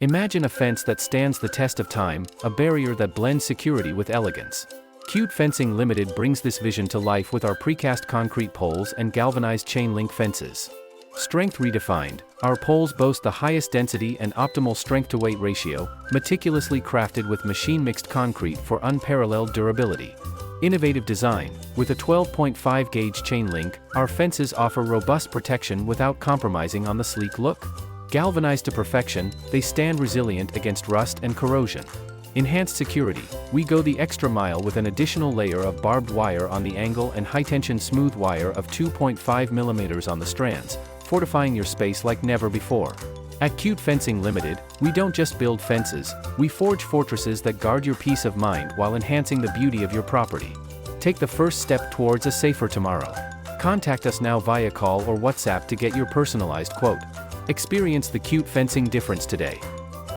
Imagine a fence that stands the test of time, a barrier that blends security with elegance. Cute Fencing Limited brings this vision to life with our precast concrete poles and galvanized chain-link fences. Strength redefined, our poles boast the highest density and optimal strength-to-weight ratio, meticulously crafted with machine-mixed concrete for unparalleled durability. Innovative design, with a 12.5 gauge chain link, our fences offer robust protection without compromising on the sleek look. Galvanized to perfection, they stand resilient against rust and corrosion. Enhanced security, we go the extra mile with an additional layer of barbed wire on the angle and high-tension smooth wire of 2.5 mm on the strands, fortifying your space like never before. At Cute Fencing Limited, we don't just build fences, we forge fortresses that guard your peace of mind while enhancing the beauty of your property. Take the first step towards a safer tomorrow. Contact us now via call or WhatsApp to get your personalized quote. Experience the Cute Fencing difference today.